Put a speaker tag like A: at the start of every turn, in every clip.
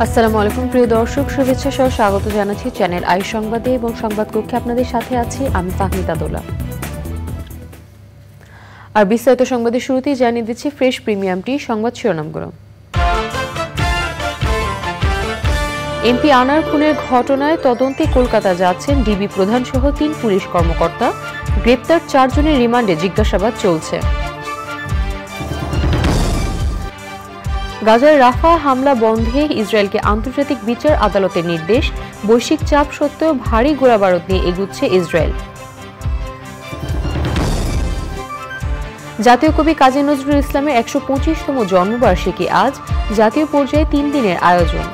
A: আসসালামু আলাইকুম প্রিয় দর্শক, শুভেচ্ছা সহ স্বাগত জানাচ্ছি চ্যানেল আই সংবাদে এবং সংবাদ কক্ষে আপনাদের সাথে আছি আমি ফাহমিদা দোলা। আর বিস্তারিত সংবাদের শুরুতেই জানিয়ে দিচ্ছি ফ্রেশ প্রিমিয়াম টি সংবাদ শিরোনামগুলো। এমপি আনার খুনের ঘটনায় তদন্তে কলকাতা যাচ্ছেন ডিবি প্রধান সহ ৩ পুলিশ কর্মকর্তা। গ্রেপ্তার ৪ জনের রিমান্ডে জিজ্ঞাসাবাদ চলছে। গাজায় রাফা হামলা বন্ধে ইসরায়েলকে আন্তর্জাতিক বিচার আদালতের নির্দেশ। বৈশ্বিক চাপ সত্ত্বেও ভারী গোলাবারুদ নিয়ে এগুচ্ছে ইসরায়েল। জাতীয় কবি কাজী নজরুল ইসলামের ১২৫তম জন্মবার্ষিকী আজ। জাতীয় পর্যায়ে ৩ দিনের আয়োজন।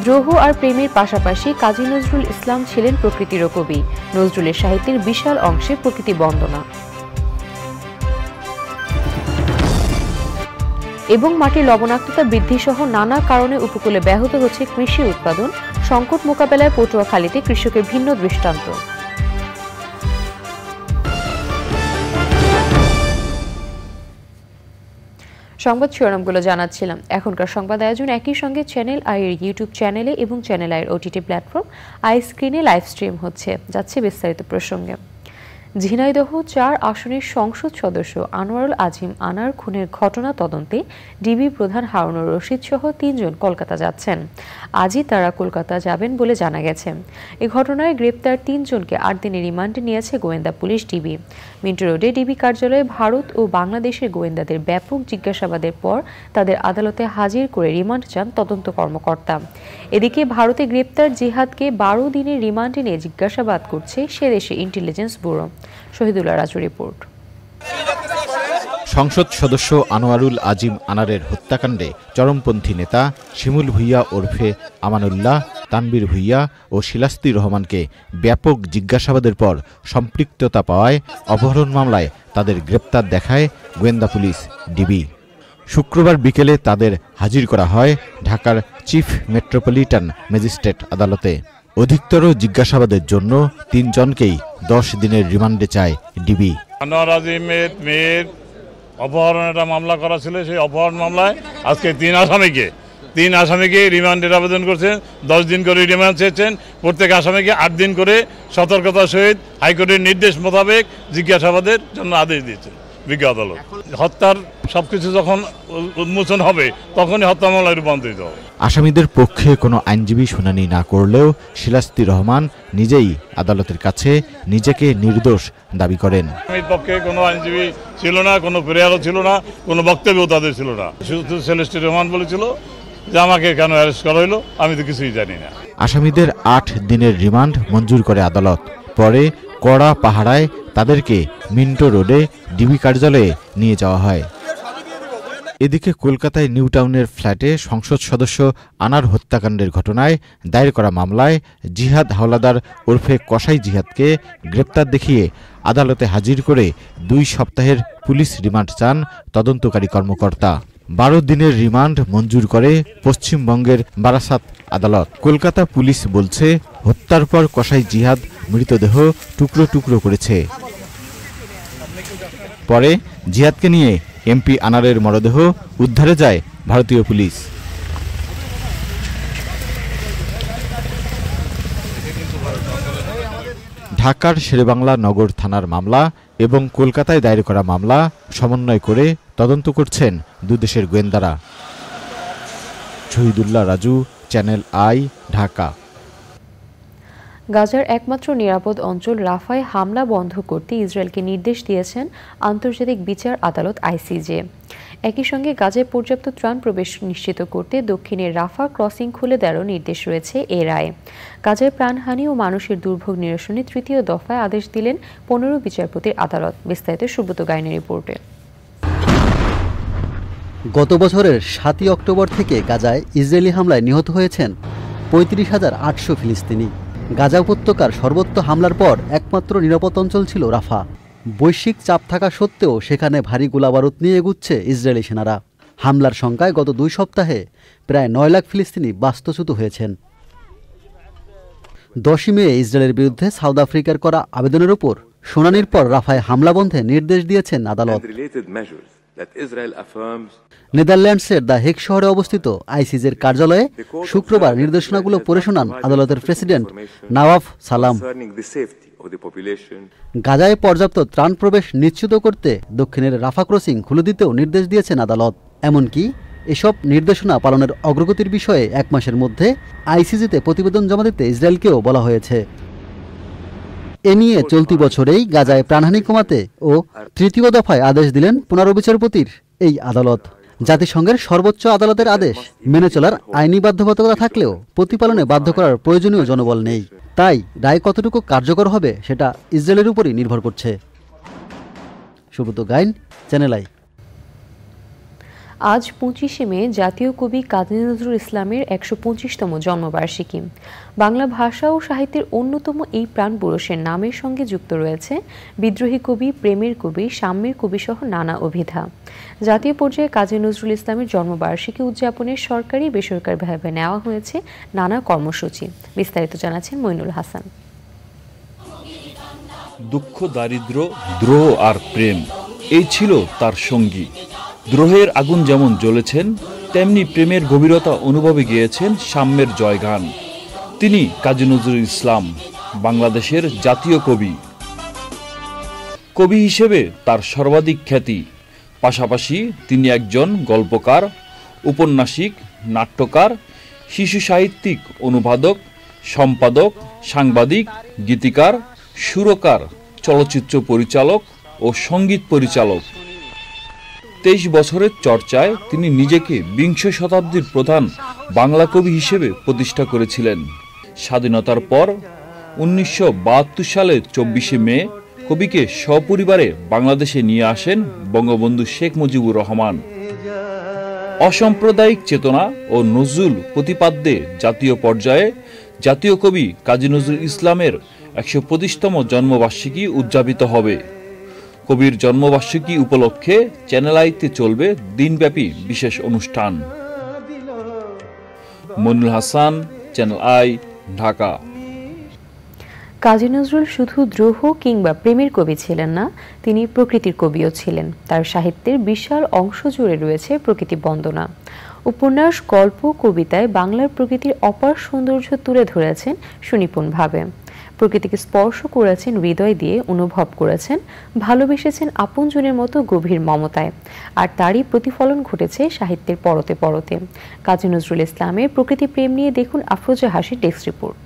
A: দ্রোহ আর প্রেমের পাশাপাশি কাজী নজরুল ইসলাম ছিলেন প্রকৃতির কবি। নজরুলের সাহিত্যের বিশাল অংশে প্রকৃতি বন্দনা এবং মাটির লবণাক্ততা বৃদ্ধি সহ নানা কারণে উপকূলে ব্যাহত হচ্ছে কৃষি উৎপাদন। সংকট মোকাবেলায় পটুয়াখালীতে কৃষকের ভিন্ন দৃষ্টান্ত। সংবাদ শিরোনামগুলো জানাচ্ছিলাম। এখনকার সংবাদ আয়োজন একই সঙ্গে চ্যানেল আইয়ের ইউটিউব চ্যানেলে এবং চ্যানেল আইয়ের ওটিটি প্ল্যাটফর্ম আই স্ক্রিনে লাইভ স্ট্রিম হচ্ছে। যাচ্ছে বিস্তারিত প্রসঙ্গে। ঝিনাইদহ ৪ আসনের সংসদ সদস্য আনোয়ারুল আজিম আনার খুনের ঘটনা তদন্তে ডিবি প্রধান হারুনুর রশিদ সহ ৩ জন কলকাতা যাচ্ছেন। আজই তারা কলকাতা যাবেন বলে জানা গেছে। এ ঘটনায় গ্রেপ্তার ৩ জনকে ৮ দিনের রিমান্ডে নিয়েছে গোয়েন্দা পুলিশ ডিবি। মিন্টো রোডে ডিবি কার্যালয়ে ভারত ও বাংলাদেশের গোয়েন্দাদের ব্যাপক জিজ্ঞাসাবাদের পর তাদের আদালতে হাজির করে রিমান্ড চান তদন্ত কর্মকর্তা। এদিকে ভারতে গ্রেপ্তার জিহাদকে ১২ দিনের রিমান্ডে নিয়ে জিজ্ঞাসাবাদ করছে সে দেশের intelligence bureau. Shahidullah Raju report.
B: সংসদ সদস্য আনোয়ারুল আজিম আনারের হত্যাকাণ্ডে চরমপন্থী নেতা শিমুল ভুইয়া ওরফে আমানুল্লাহ, তানবীর ভুইয়া ও শিলাস্তি রহমানকে ব্যাপক জিজ্ঞাসাবাদের পর সম্পৃক্ততা পাওয়ায় অপহরণ মামলায় তাদের গ্রেপ্তার দেখায় গোয়েন্দা পুলিশ ডিবি। শুক্রবার বিকেলে তাদের হাজির করা হয় ঢাকার চিফ মেট্রোপলিটন ম্যাজিস্ট্রেট আদালতে। অধিকতর জিজ্ঞাসাবাদের জন্য ৩ জনকেই ১০ দিনের রিমান্ডে চায় ডিবি।
C: আনোয়ার আজিমের মেয়ের অপহরণের একটা মামলা করা ছিল, সেই অপহরণ মামলায় আজকে ৩ আসামিকে রিমান্ডের আবেদন করছেন। ১০ দিন করে রিমান্ড চেয়েছেন। প্রত্যেক আসামিকে ৮ দিন করে সতর্কতার সহিত হাইকোর্টের নির্দেশ মোতাবেক জিজ্ঞাসাবাদের জন্য আদেশ দিয়েছেন বিজ্ঞ আদালত। হত্যার সবকিছু যখন উন্মোচন হবে তখনই হত্যা মামলায় রূপান্তরিত হবে।
B: আসামিদের পক্ষে কোনো আইনজীবী শুনানি না করলেও শিলাস্তি রহমান নিজেই আদালতের কাছে নিজেকে নির্দোষ দাবি করেন।
C: আসামির পক্ষে কোনো আইনজীবী ছিল না, কোনো প্রেয়ারও ছিল না, কোনো বক্তব্য তাদের ছিল না। শুধু শিলাস্তি রহমান বলেছিল যে আমাকে কেন অ্যারেস্ট করা হলো, আমি তো কিছুই জানি না।
B: আসামিদের ৮ দিনের রিমান্ড মঞ্জুর করে আদালত। পরে কড়া পাহারায় তাদেরকে মিন্টো রোডে ডিবি কার্যালয়ে নিয়ে যাওয়া হয়। এদিকে কলকাতায় নিউ টাউনের ফ্ল্যাটে সংসদ সদস্য আনার হত্যাকাণ্ডের ঘটনায় দায়ের করা মামলায় জিহাদ হাওলাদার ওরফে কসাই জিহাদকে গ্রেপ্তার দেখিয়ে আদালতে হাজির করে ২ সপ্তাহের পুলিশ রিমান্ড চান তদন্তকারী কর্মকর্তা। ১২ দিনের রিমান্ড মঞ্জুর করে পশ্চিমবঙ্গের বারাসাত আদালত। কলকাতা পুলিশ বলছে, হত্যার পর কসাই জিহাদ মৃতদেহ টুকরো টুকরো করেছে। পরে জিহাদকে নিয়ে এমপি আনারের মরদেহ উদ্ধারে যায় ভারতীয় পুলিশ। ঢাকার শেরেবাংলা নগর থানার মামলা এবং কলকাতায় দায়ের করা মামলা সমন্বয় করে তদন্ত করছেন দুদেশের গোয়েন্দারা। Shahidullah Raju, channel I, Dhaka.
A: গাজার একমাত্র নিরাপদ অঞ্চল রাফায় হামলা বন্ধ করতে ইসরায়েলকে নির্দেশ দিয়েছেন আন্তর্জাতিক বিচার আদালত আইসিজে। একই সঙ্গে গাজায় পর্যাপ্ত ত্রাণ প্রবেশ নিশ্চিত করতে দক্ষিণের রাফা ক্রসিং খুলে দেওয়ারও নির্দেশ রয়েছে এ রায়ে। গাজায় প্রাণহানি ও মানুষের দুর্ভোগ নিরসনে তৃতীয় দফায় আদেশ দিলেন 15 বিচারপতির আদালত। বিস্তারিত সুব্রত গাইনের রিপোর্টে।
D: গত বছরের 7 অক্টোবর থেকে গাজায় ইসরায়েলি হামলায় নিহত হয়েছেন 35,800 ফিলিস্তিনি। গাজা উপত্যকার সর্বত্র হামলার পর একমাত্র নিরাপদ অঞ্চল ছিল রাফা। বৈশ্বিক চাপ থাকা সত্ত্বেও সেখানে ভারী গোলাবারুদ নিয়ে এগুচ্ছে ইসরায়েলি সেনারা। হামলার সংখ্যায় গত 2 সপ্তাহে প্রায় 9 লাখ ফিলিস্তিনি বাস্তুচ্যুত হয়েছেন। 10 মে ইসরায়েলের বিরুদ্ধে সাউথ আফ্রিকার করা আবেদনের উপর শুনানির পর রাফায় হামলা বন্ধে নির্দেশ দিয়েছেন আদালত। নেদারল্যান্ডসের দ্য হেগ শহরে অবস্থিত আইসিজের কার্যালয়ে শুক্রবার নির্দেশনাগুলো পড়ে শোনান আদালতের প্রেসিডেন্ট নওয়াফ সালাম। গাজায় পর্যাপ্ত ত্রাণ প্রবেশ নিশ্চিত করতে দক্ষিণের রাফা ক্রসিং খুলে দিতেও নির্দেশ দিয়েছেন আদালত। এমনকি এসব নির্দেশনা পালনের অগ্রগতির বিষয়ে 1 মাসের মধ্যে আইসিজিতে প্রতিবেদন জমা দিতে ইসরায়েলকেও বলা হয়েছে। এ নিয়ে চলতি বছরেই গাজায় প্রাণহানি কমাতে ও তৃতীয় দফায় আদেশ দিলেন 15 বিচারপতির এই আদালত। জাতিসংঘের সর্বোচ্চ আদালতের আদেশ মেনে চলার আইনি বাধ্যবাধকতা থাকলেও প্রতিপালনে বাধ্য করার প্রয়োজনীয় জনবল নেই। তাই রায় কতটুকু কার্যকর হবে সেটা ইসরায়েলের উপরই নির্ভর করছে। Subrata Gain, Channel i.
A: আজ 25শে মে জাতীয় কবি কাজী নজরুল ইসলামের 125তম জন্মবার্ষিকী। বাংলা ভাষা ও সাহিত্যের অন্যতম এই প্রাণ পুরুষের নামের সঙ্গে যুক্ত রয়েছে বিদ্রোহী কবি, প্রেমের কবি, সাম্যের কবি সহ নানা অভিধা। জাতীয় পর্যায়ে কাজী নজরুল ইসলামের জন্মবার্ষিকী উদযাপনে সরকারি বেসরকারিভাবে নেওয়া হয়েছে নানা কর্মসূচি। বিস্তারিত জানাচ্ছেন মইনুল হাসান।
E: দুঃখ, দারিদ্র্য, দ্রোহ আর প্রেম, এই ছিল তার সঙ্গী। দ্রোহের আগুন যেমন জ্বলেছেন, তেমনি প্রেমের গভীরতা অনুভবে গিয়েছেন সাম্যের জয়গান। তিনি কাজী নজরুল ইসলাম, বাংলাদেশের জাতীয় কবি। কবি হিসেবে তার সর্বাধিক খ্যাতি। পাশাপাশি তিনি একজন গল্পকার, উপন্যাসিক, নাট্যকার, শিশু সাহিত্যিক, অনুবাদক, সম্পাদক, সাংবাদিক, গীতিকার, সুরকার, চলচ্চিত্র পরিচালক ও সঙ্গীত পরিচালক। 23 বছরের চর্চায় তিনি নিজেকে বিংশ শতাব্দীর প্রধান বাংলা কবি হিসেবে প্রতিষ্ঠা করেছিলেন। স্বাধীনতার পর 1972 সালের 24শে মে কবিকে সপরিবারে বাংলাদেশে নিয়ে আসেন বঙ্গবন্ধু শেখ মুজিবুর রহমান। অসাম্প্রদায়িক চেতনা ও নজরুল প্রতিপাদ্যে জাতীয় পর্যায়ে জাতীয় কবি কাজী নজরুল ইসলামের 125তম জন্মবার্ষিকী উদযাপিত হবে। কবির জন্মবার্ষিকী উপলক্ষে চ্যানেল আইতে চলবে দিনব্যাপী বিশেষ অনুষ্ঠান। Moinul Hasan, Channel I, Dhaka.
A: কাজী নজরুল শুধু দ্রোহ কিংবা প্রেমের কবি ছিলেন না, তিনি প্রকৃতির কবিও ছিলেন। তার সাহিত্যের বিশাল অংশ জুড়ে রয়েছে প্রকৃতি বন্দনা। উপন্যাস, গল্প, কবিতায় বাংলার প্রকৃতির অপার সৌন্দর্য তুলে ধরেছেন সুনিপুণভাবে। প্রকৃতিকে স্পর্শ করেছেন হৃদয় দিয়ে, অনুভব করেছেন, ভালোবেসেছেন আপনজনের মতো গভীর মমতায়। আর তারই প্রতিফলন ঘটেছে সাহিত্যের পরতে পরতে। কাজী নজরুল ইসলামের প্রকৃতি প্রেম নিয়ে দেখুন আফরোজা হাসির ডেস্ক রিপোর্ট।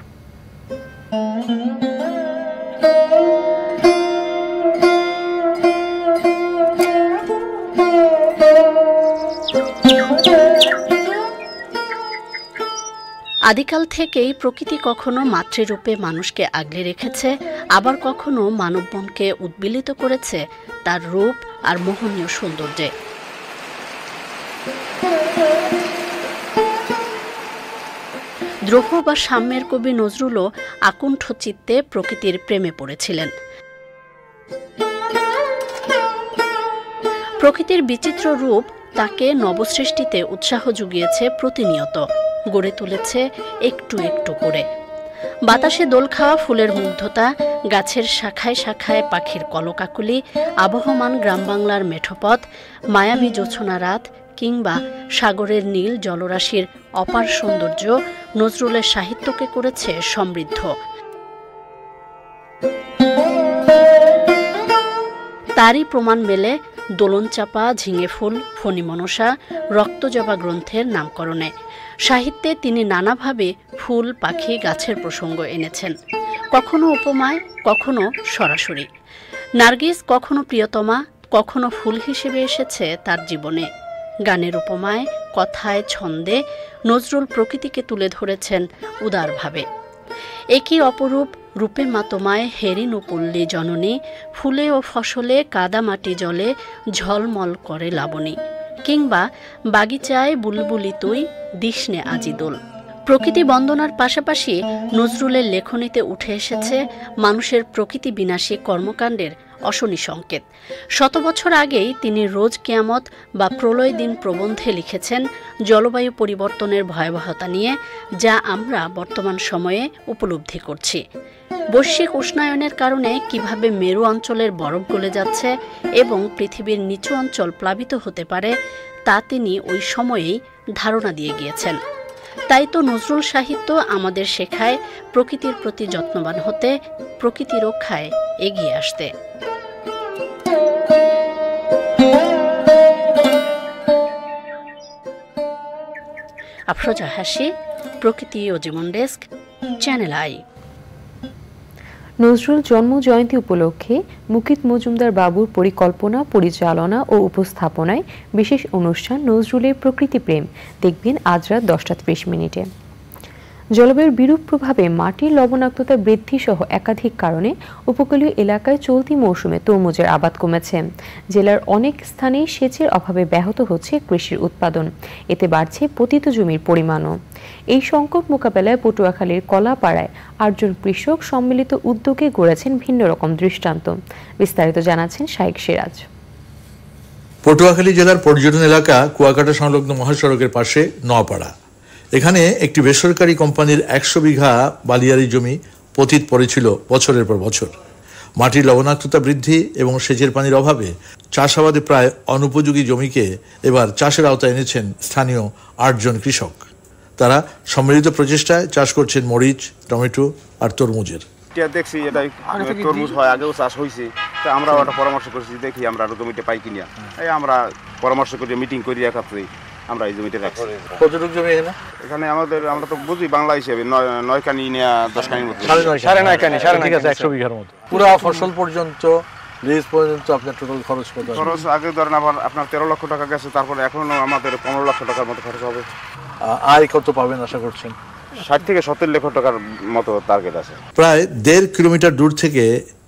F: আদিকাল থেকেই প্রকৃতি কখনো মাতৃরূপে মানুষকে আগলে রেখেছে, আবার কখনো মানব মনকে উদ্বেলিত করেছে তার রূপ আর মোহনীয় সৌন্দর্যে। দ্রোহ বা সাম্যের কবি নজরুলও আকুণ্ঠ চিত্তে প্রকৃতির প্রেমে পড়েছিলেন। প্রকৃতির বিচিত্র রূপ তাকে নবসৃষ্টিতে উৎসাহ জুগিয়েছে প্রতিনিয়ত, গড়ে তুলেছে একটু একটু করে। বাতাসে দোল খাওয়া ফুলের মুগ্ধতা, গাছের শাখায় শাখায় পাখির কলকাকুলি, আবহমান গ্রাম বাংলার মেঠোপথ, মায়াবী জোছনা রাত কিংবা সাগরের নীল জলরাশির অপার সৌন্দর্য নজরুলের সাহিত্যকে করেছে সমৃদ্ধ। তারই প্রমাণ মেলে দোলনচাপা, ঝিঙে ফুল, ফণী মনসা, রক্তজবা গ্রন্থের নামকরণে। সাহিত্যে তিনি নানাভাবে ফুল, পাখি, গাছের প্রসঙ্গ এনেছেন। কখনো উপমায়, কখনো সরাসরি। নার্গিস কখনো প্রিয়তমা, কখনো ফুল হিসেবে এসেছে তার জীবনে। গানের উপমায়, কথায়, ছন্দে নজরুল প্রকৃতিকে তুলে ধরেছেন উদারভাবে। একই অপরূপ রূপে মা তোমায় হেরিনু পল্লী জননী, ফুলে ও ফসলে কাদামাটি জলে ঝলমল করে লাবণী, কিংবা বাগিচায় বুলবুলি তুই দিসনে আজি দোল। প্রকৃতি বন্দনার পাশাপাশি নজরুলের লেখনীতে উঠে এসেছে মানুষের প্রকৃতি বিনাশী কর্মকাণ্ডের অশনি সংকেত। 100 বছর আগেই তিনি রোজ কিয়ামত বা প্রলয় দিন প্রবন্ধে লিখেছেন জলবায়ু পরিবর্তনের ভয়াবহতা নিয়ে, যা আমরা বর্তমান সময়ে উপলব্ধি করছি। বৈশ্বিক উষ্ণায়নের কারণে কিভাবে মেরু অঞ্চলের বরফ গলে যাচ্ছে এবং পৃথিবীর নিচু অঞ্চল প্লাবিত হতে পারে, তা তিনি ওই সময়েই ধারণা দিয়ে গিয়েছেন। তাই তো নজরুল সাহিত্য আমাদের শেখায় প্রকৃতির প্রতি যত্নবান হতে, প্রকৃতি রক্ষায় এগিয়ে আসতে। আফরোজা হাসি, প্রকৃতি ও জীবন ডেস্ক, চ্যানেল আই।
A: নজরুল জন্ম জয়ন্তী উপলক্ষে মুকিত মজুমদার বাবুর পরিকল্পনা, পরিচালনা ও উপস্থাপনায় বিশেষ অনুষ্ঠান নজরুলের প্রকৃতি প্রেম দেখবেন আজ রাত 10:30। জলবায়ুর বিরূপ প্রভাবে মাটির লবণাক্ততা বৃদ্ধি সহ একাধিক কারণে উপকূলীয় এলাকায় চলতি মৌসুমে তরমুজের আবাদ কমেছে। জেলার অনেক স্থানেই সেচের অভাবে ব্যাহত হচ্ছে কৃষির উৎপাদন, এতে বাড়ছে পতিত জমির পরিমাণও। এই সংকট মোকাবেলায় পটুয়াখালীর কলাপাড়ায় 8 জন কৃষক সম্মিলিত উদ্যোগে গড়েছেন ভিন্ন রকম দৃষ্টান্ত। বিস্তারিত জানাচ্ছেন শাইক সিরাজ।
G: পটুয়াখালী জেলার পর্যটন এলাকা কুয়াকাটা সংলগ্ন মহাসড়কের পাশে নোয়াপাড়া। এখানে একটি বেসরকারি কোম্পানির 100 বিঘা বালিয়ারি জমি পতিত পড়েছিল বছরের পর বছর। মাটির লবণাক্ততা বৃদ্ধি এবং সেচের পানির অভাবে চাষাবাদে প্রায় অনুপযোগী জমিকে এবার চাষের আওতায় এনেছেন স্থানীয় 8 জন কৃষক। তারা সম্মিলিত প্রচেষ্টায় চাষ করছেন মরিচ, টমেটো আর তরমুজের।
H: দেখছি এটা তরমুজ হয়, আগেও চাষ হয়েছে, তা আমরা ওটা পরামর্শ করছি, দেখি আমরা জমিটা পাই কিনা। এই আমরা পরামর্শ করি, মিটিং করি, একাত্রে আমরা এই জমিটা রাখছি।
G: কতটুকু জমি
H: এখানে আমাদের, আমরা তো বুঝি বাংলা হিসেবে 9 কানি নেওয়া 10 কানির মতো,
G: 9.5 কানি, ঠিক আছে, 100 বিঘার মতো। পুরো ফসল পর্যন্ত লিজ পর্যন্ত আপনার টোটাল খরচ কত?
H: খরচ আগে ধরেন আপনার 13 লক্ষ টাকা গেছে, তারপরে এখনো আমাদের 15 লক্ষ টাকার মতো খরচ হবে।
G: আয় কত পাবেন আশা করছেন?
H: 60 থেকে 70 লক্ষ টাকার মতো টার্গেট আছে।
G: প্রায় 1.5 কিলোমিটার দূর থেকে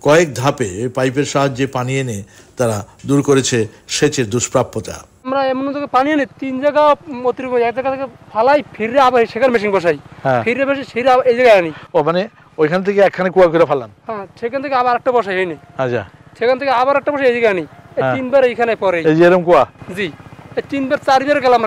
G: কয়েক ধাপে পাইপের সাহায্যে পানি এনে তারা দূর করেছে সেচের দুষ্প্রাপ্যতা।
I: আমরা এমন থেকে পানি এনে 3 জায়গা অতিরিক্ত, এক জায়গা থেকে ফালাই ফিরে আবার সেখানে মেশিন বসাই, ফিরে বসে সেরে এই জায়গায় আনি।
G: ও মানে ওইখান থেকে একখানে কুয়া করে ফেলান?
I: হ্যাঁ, সেখান থেকে আবার একটা বসাই হয়নি।
G: আচ্ছা,
I: সেখান থেকে আবার একটা বসাই এই জায়গায় আনি। 3বার এইখানে পরে
G: এই যে এরকম কুয়া,
I: জি 3বার 4বার গেলাম,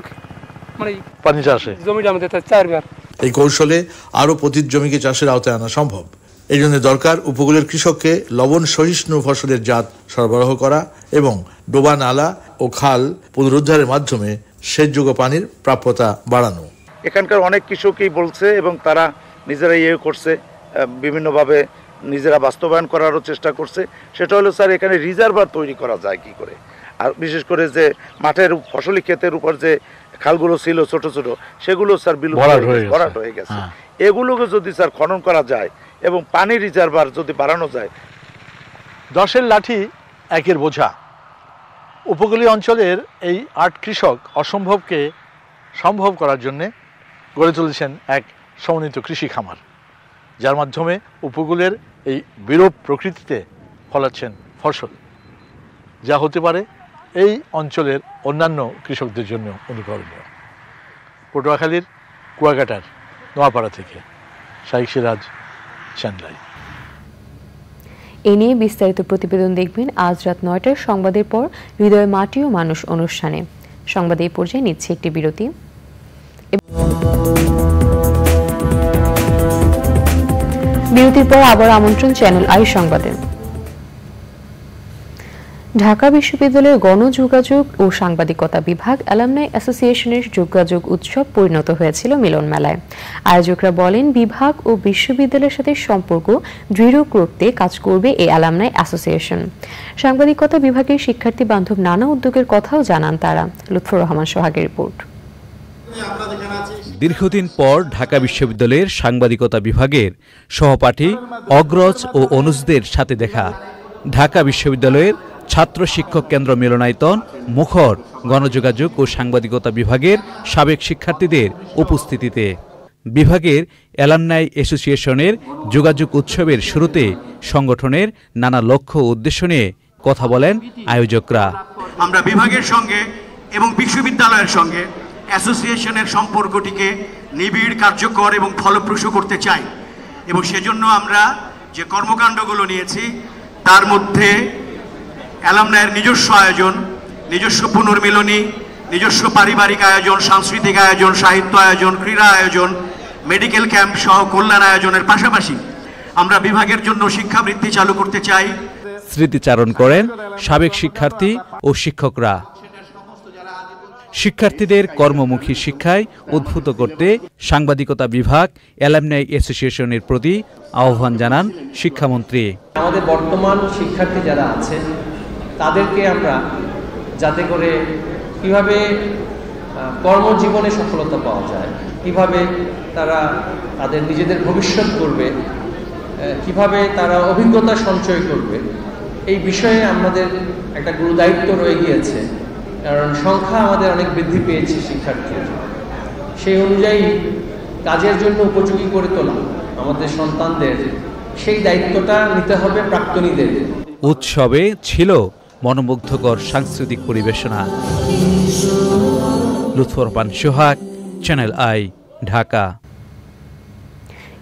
I: মানে পানি চাষে জমিটা আমাদের 4বার।
G: এই কৌশলে আরো পতিত জমিকে চাষের আওতায় আনা সম্ভব। এই জন্য দরকার উপকূলের কৃষককে লবণ সহিষ্ণু ফসলের জাত সরবরাহ করা এবং ডোবা, নালা ও খাল পুনরুদ্ধারের মাধ্যমে সেচযোগ্য পানির প্রাপ্যতা বাড়ানো।
J: এখানকার অনেক কৃষকই বলছে এবং তারা নিজেরা করছে, বিভিন্নভাবে নিজেরা বাস্তবায়ন করারও চেষ্টা করছে। সেটা হলো স্যার, এখানে রিজার্ভার তৈরি করা যায় কি করে। আর বিশেষ করে যে মাঠের ফসলি ক্ষেতের উপর যে খালগুলো ছিল ছোট ছোট, সেগুলো স্যার ভরাট হয়ে গেছে। এগুলোকে যদি স্যার খনন করা যায় এবং পানি রিজার্ভার যদি বাড়ানো যায়।
G: 10-এর লাঠি 1-এর বোঝা। উপকূলীয় অঞ্চলের এই 8 কৃষক অসম্ভবকে সম্ভব করার জন্য গড়ে তুলেছেন এক সমন্বিত কৃষি খামার, যার মাধ্যমে উপকূলের এই বিরূপ প্রকৃতিতে ফলাচ্ছেন ফসল, যা হতে পারে এই অঞ্চলের অন্যান্য কৃষকদের জন্য অনুকরণীয়। পটুয়াখালীর কুয়াকাটার নোয়াপাড়া থেকে শাইক সিরাজ, চ্যানেল আই।
A: এ নিয়ে বিস্তারিত প্রতিবেদন দেখবেন আজ রাত 9টার সংবাদের পর হৃদয় মাটি ও মানুষ অনুষ্ঠানে। সংবাদ এই পর্যায়ে নিচ্ছে একটি বিরতি। বিরতির পর আবার আমন্ত্রণ চ্যানেল আই সংবাদে। ঢাকা বিশ্ববিদ্যালয়ের গণযোগাযোগ ও সাংবাদিকতা বিভাগ অ্যালামনাই অ্যাসোসিয়েশনের যোগাযোগ উৎসব পরিণত হয়েছিল মিলন মেলায়। আয়োজকরা বলেন, বিভাগ ও বিশ্ববিদ্যালয়ের সাথে সম্পর্ক দৃঢ় করতে কাজ করবে এই অ্যালামনাই অ্যাসোসিয়েশন। সাংবাদিকতা বিভাগের শিক্ষার্থী বান্ধব নানা উদ্যোগের কথাও জানান তারা। লুৎফর রহমান সোহাগের রিপোর্ট।
K: দীর্ঘদিন পর ঢাকা বিশ্ববিদ্যালয়ের সাংবাদিকতা বিভাগের সহপাঠী অগ্রজ ও অনুজদের সাথে দেখা। ঢাকা বিশ্ববিদ্যালয়ের ছাত্র শিক্ষক কেন্দ্র মিলনায়তন মুখর গণযোগাযোগ ও সাংবাদিকতা বিভাগের সাবেক শিক্ষার্থীদের উপস্থিতিতে। বিভাগের অ্যালামনাই অ্যাসোসিয়েশনের যোগাযোগ উৎসবের শুরুতে সংগঠনের নানা লক্ষ্য ও উদ্দেশ্য নিয়ে কথা বলেন আয়োজকরা।
L: আমরা বিভাগের সঙ্গে এবং বিশ্ববিদ্যালয়ের সঙ্গে অ্যাসোসিয়েশনের সম্পর্কটিকে নিবিড়, কার্যকর এবং ফলপ্রসূ করতে চাই এবং সেজন্য আমরা যে কর্মকাণ্ডগুলো নিয়েছি তার মধ্যে অ্যালামনাইয়ের নিজস্ব আয়োজন, নিজস্ব পুনর্মিলনী, নিজস্ব পারিবারিক আয়োজন, সাংস্কৃতিক আয়োজন, সাহিত্য আয়োজন, ক্রীড়া আয়োজন, মেডিকেল ক্যাম্প সহ কল্যাণ আয়োজনের পাশাপাশি আমরা বিভাগের জন্য শিক্ষাবৃত্তি চালু করতে চাই।
K: স্মৃতিচারণ করেন সাবেক শিক্ষার্থী ও শিক্ষকরা। শিক্ষার্থীদের কর্মমুখী শিক্ষায় উদ্বুদ্ধ করতে সাংবাদিকতা বিভাগ অ্যালামনাই অ্যাসোসিয়েশনের প্রতি আহ্বান জানান শিক্ষামন্ত্রী।
M: আমাদের বর্তমান শিক্ষার্থী যারা আছেন তাদেরকে আমরা যাতে করে কিভাবে কর্মজীবনে সফলতা পাওয়া যায়, কিভাবে তারা তাদের নিজেদের ভবিষ্যৎ করবে, কিভাবে তারা অভিজ্ঞতা সঞ্চয় করবে, এই বিষয়ে আমাদের একটা গুরুদায়িত্ব রয়ে গিয়েছে। কারণ সংখ্যা আমাদের অনেক বৃদ্ধি পেয়েছে শিক্ষার্থীর, সেই অনুযায়ী কাজের জন্য উপযোগী করে তোলা আমাদের সন্তানদের, সেই দায়িত্বটা নিতে হবে প্রাক্তনীদের।
K: উৎসবে ছিল মনোমুগ্ধকর সাংস্কৃতিক পরিবেশনা। লুৎফর রহমান সোহাগ, চ্যানেল আই, ঢাকা।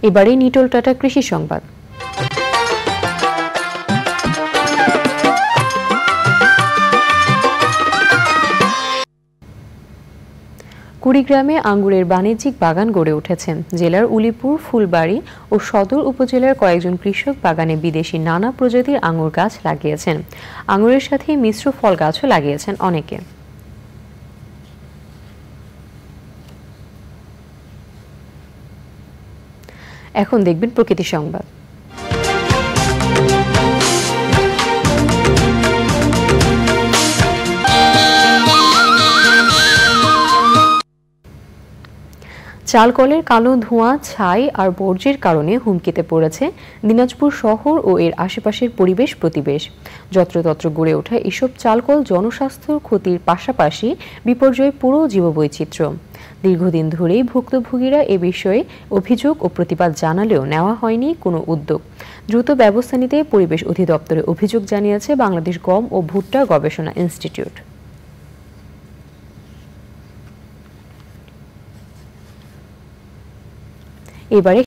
A: এবারে নিটোল টাটা কৃষি সংবাদ। কুড়িগ্রামে আঙ্গুরের বাণিজ্যিক বাগান গড়ে উঠেছে। জেলার উলিপুর, ফুলবাড়ী ও সদর উপজেলার কয়েকজন কৃষক বাগানে বিদেশি নানা প্রজাতির আঙ্গুর গাছ লাগিয়েছেন। আঙ্গুরের সাথে মিশ্র ফল গাছও লাগিয়েছেন অনেকে। এখন দেখবেন প্রকৃতি সংবাদ। চালকলের কালো ধোঁয়া, ছাই আর বর্জ্যের কারণে হুমকিতে পড়েছে দিনাজপুর শহর ও এর আশেপাশের পরিবেশ প্রতিবেশ। যত্রতত্র গড়ে ওঠা এসব চালকল জনস্বাস্থ্যের ক্ষতির পাশাপাশি বিপর্যয় পুরো জীববৈচিত্র্য। দীর্ঘদিন ধরেই ভুক্তভোগীরা এ বিষয়ে অভিযোগ ও প্রতিবাদ জানালেও নেওয়া হয়নি কোনো উদ্যোগ। দ্রুত ব্যবস্থা নিতে পরিবেশ অধিদপ্তরে অভিযোগ জানিয়েছে বাংলাদেশ গম ও ভুট্টা গবেষণা ইনস্টিটিউট। এবারে